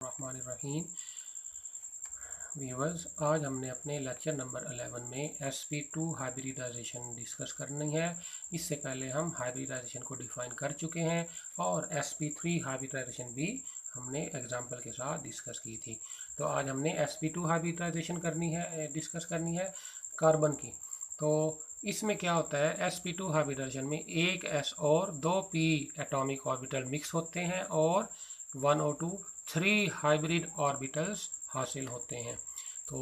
रहीम viewers, आज हमने अपने लेक्चर नंबर 11 में sp2 हाइब्रिडाइजेशन डिस्कस करनी है। इससे पहले हम हाइब्रिडाइजेशन को डिफाइन कर चुके हैं और sp3 हाइब्रिडाइजेशन भी हमने एग्जांपल के साथ डिस्कस की थी। तो आज हमने sp2 हाइब्रिडाइजेशन डिस्कस करनी है कार्बन की। तो इसमें क्या होता है, sp2 हाइब्रिडाइजेशन में एक s और दो p एटॉमिक ऑर्बिटल मिक्स होते हैं और 1 और 2 3 हाइब्रिड ऑर्बिटल्स हासिल होते हैं। तो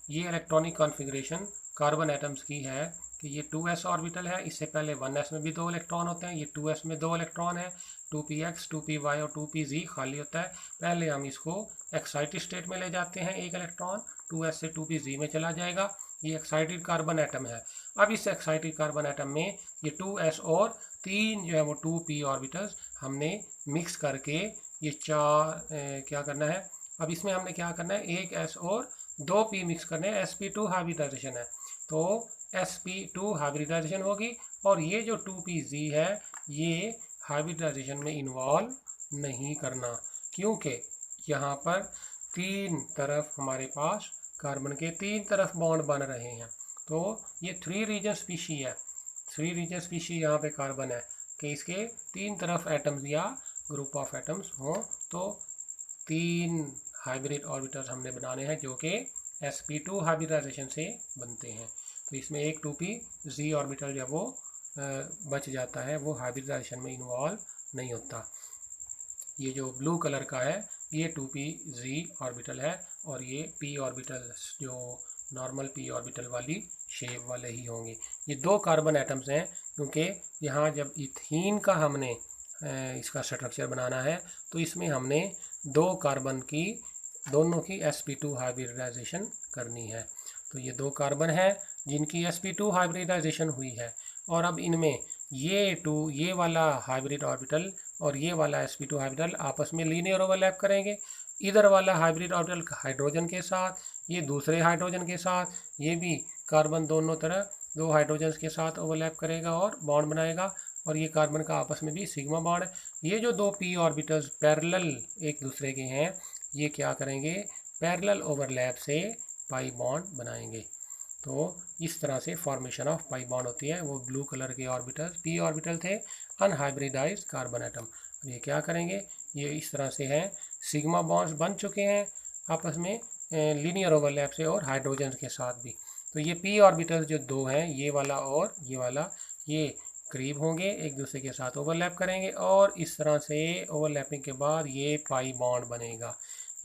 ये इलेक्ट्रॉनिक कॉन्फ़िगरेशन कार्बन एटम्स की है कि ये 2s ऑर्बिटल है। इससे पहले 1s में भी 2 इलेक्ट्रॉन होते हैं, ये 2s में 2 इलेक्ट्रॉन है, 2px 2py और 2pz खाली होता है। पहले हम इसको एक्साइटेड स्टेट में ले जाते हैं, एक इलेक्ट्रॉन 2s से 2pz में चला जाएगा। ये एक्साइटेड कार्बन एटम है। अब इस एक्साइटेड कार्बन एटम में ये 2s और 3 जो है वो 2p ऑर्बिटल्स हमने मिक्स करके ये क्या करना है। अब इसमें हमने क्या करना है, एक s और 2p मिक्स करने हैं, sp2 हाइब्रिडाइजेशन है। तो sp2 हाइब्रिडाइजेशन होगी और ये जो 2pz है ये हाइब्रिडाइजेशन में इन्वॉल्व नहीं करना, क्योंकि यहाँ पर तीन तरफ हमारे पास कार्बन के तीन तरफ बॉन्ड बन रहे हैं। तो ये 3 रीजन स्पीशी है, 3 रीजन स्पीशी यहाँ पे कार्बन है कि इसके तीन तरफ एटम्स या ग्रुप ऑफ एटम्स हों। तो 3 हाइब्रिड ऑर्बिटल्स हमने बनाने हैं जो कि sp2 हाइब्रिडाइजेशन से बनते हैं। तो इसमें एक 2pz ऑर्बिटल जब वो बच जाता है, वो हाइब्रिडाइजेशन में इन्वॉल्व नहीं होता। ये जो ब्लू कलर का है ये 2pz ऑर्बिटल है और ये p ऑर्बिटल्स जो नॉर्मल p ऑर्बिटल वाली शेप वाले ही होंगे। ये 2 कार्बन एटम्स हैं, क्योंकि यहाँ जब इथीन का हमने इसका स्ट्रक्चर बनाना है तो इसमें हमने 2 कार्बन की दोनों की sp2 हाइब्रिडाइजेशन करनी है। तो ये 2 कार्बन है जिनकी sp2 हाइब्रिडाइजेशन हुई है और अब इनमें ये वाला हाइब्रिड ऑर्बिटल और ये वाला sp2 हाइब्रिडल आपस में लीनियर ओवरलैप करेंगे। इधर वाला हाइब्रिड ऑर्बिटल हाइड्रोजन के साथ, ये दूसरे हाइड्रोजन के साथ, ये भी कार्बन दोनों तरह 2 हाइड्रोजन के साथ ओवरलैप करेगा और बॉन्ड बनाएगा और ये कार्बन का आपस में भी सिग्मा बॉन्ड है। ये जो 2 p ऑर्बिटल्स पैरेलल एक दूसरे के हैं, ये क्या करेंगे, पैरेलल ओवरलैप से पाई बॉन्ड बनाएंगे। तो इस तरह से फॉर्मेशन ऑफ पाई बॉन्ड होती है। वो ब्लू कलर के ऑर्बिटल्स p ऑर्बिटल थे, अनहाइब्रिडाइज्ड कार्बन एटम। ये क्या करेंगे, ये इस तरह से हैं, सिग्मा बॉन्ड्स बन चुके हैं आपस में लीनियर ओवरलैप से और हाइड्रोजन के साथ भी। तो ये p ऑर्बिटल्स जो 2 हैं, ये वाला और ये वाला, ये करीब होंगे, एक दूसरे के साथ ओवरलैप करेंगे और इस तरह से ओवरलैपिंग के बाद ये पाई बॉन्ड बनेगा।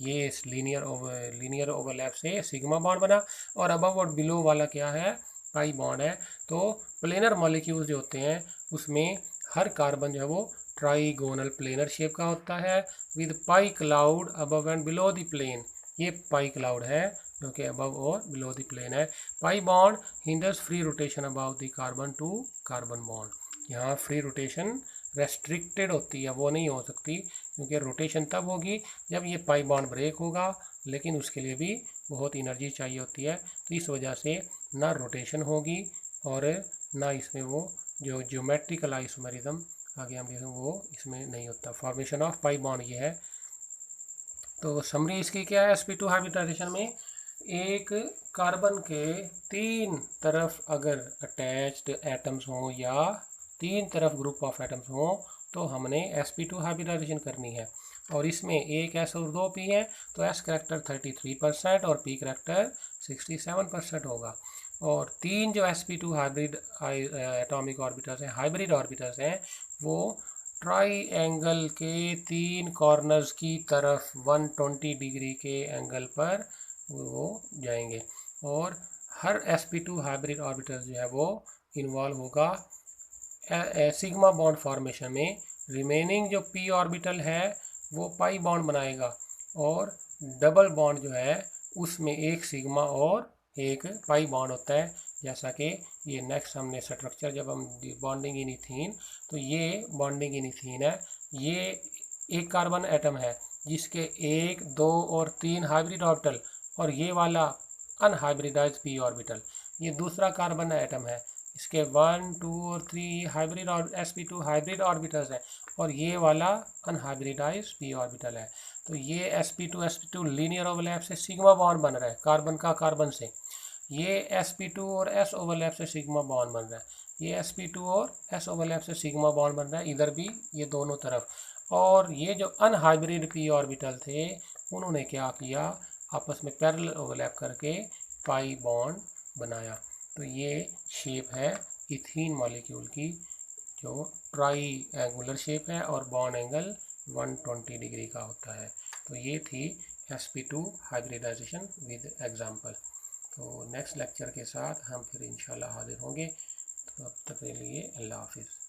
ये लीनियर ओवरलैप से सिग्मा बॉन्ड बना और अबव और बिलो वाला क्या है, पाई बॉन्ड है। तो प्लेनर मॉलिक्यूल जो होते हैं उसमें हर कार्बन जो है वो ट्राइगोनल प्लेनर शेप का होता है with pi cloud above and below the plane. ये पाई क्लाउड है जो कि अबव और बिलो द प्लेन है। Pi bond hinders free rotation about the carbon to carbon bond. यहाँ फ्री रोटेशन रेस्ट्रिक्टेड होती है, वो नहीं हो सकती, क्योंकि रोटेशन तब होगी जब ये पाई बॉन्ड ब्रेक होगा, लेकिन उसके लिए भी बहुत एनर्जी चाहिए होती है। तो इस वजह से ना रोटेशन होगी और ना इसमें वो जो ज्योमेट्रिकल आइसोमेरिज्म आगे हम देखें वो इसमें नहीं होता। फॉर्मेशन ऑफ पाई बॉन्ड ये है। तो समरी इसकी क्या है, sp2 हाइब्रिडाइजेशन में एक कार्बन के 3 तरफ अगर अटैच्ड एटम्स हों या 3 तरफ ग्रुप ऑफ एटम्स हों तो हमने sp2 हाइब्रिडाइजेशन करनी है। और इसमें एक s और 2 p है, तो s करैक्टर 33% और p करैक्टर 67% होगा। और 3 जो sp2 हाइब्रिड एटॉमिक ऑर्बिटल्स हैं, हाइब्रिड ऑर्बिटल्स हैं, वो ट्राइएंगल के 3 कॉर्नर्स की तरफ 120 डिग्री के एंगल पर वो जाएंगे और हर sp2 हाइब्रिड ऑर्बिटल जो है वो इन्वॉल्व होगा सिग्मा बॉन्ड फॉर्मेशन में। रिमेनिंग जो p ऑर्बिटल है वो पाई बॉन्ड बनाएगा और डबल बॉन्ड जो है उसमें एक सिग्मा और एक पाई बॉन्ड होता है। जैसा कि ये नेक्स्ट हमने स्ट्रक्चर जब हम बॉन्डिंग इन इथीन, तो ये बॉन्डिंग इन इथीन है। ये एक कार्बन एटम है जिसके 1, 2 और 3 हाइब्रिड ऑर्बिटल और ये वाला अनहाइब्रिडाइज्ड p ऑर्बिटल। ये दूसरा कार्बन एटम है, इसके 1, 2 और 3 हाइब्रिड और sp2 हाइब्रिड ऑर्बिटल्स हैं और ये वाला अनहाइब्रिडाइज्ड p ऑर्बिटल है। तो ये sp2 लीनियर ओवरलैप से सिग्मा बॉन्ड बन रहा है कार्बन का कार्बन से, ये sp2 और s ओवरलैप से सिग्मा बॉन्ड बन रहा है, ये sp2 और s ओवरलैप से सिग्मा बॉन्ड बन रहा है इधर भी, ये दोनों तरफ। और ये जो अनहाइब्रिड p ऑर्बिटल थे उन्होंने क्या किया, आपस में पैरेलल ओवरलैप करके पाई बॉन्ड बनाया। तो ये शेप है इथीन मॉलिक्यूल की, जो ट्राई एंगुलर शेप है और बॉन्ड एंगल 120 डिग्री का होता है। तो ये थी sp2 हाइब्रिडाइजेशन विद एग्जांपल। तो नेक्स्ट लेक्चर के साथ हम फिर इंशाल्लाह हाजिर होंगे। तो अब तक के लिए अल्लाह हाफिज़।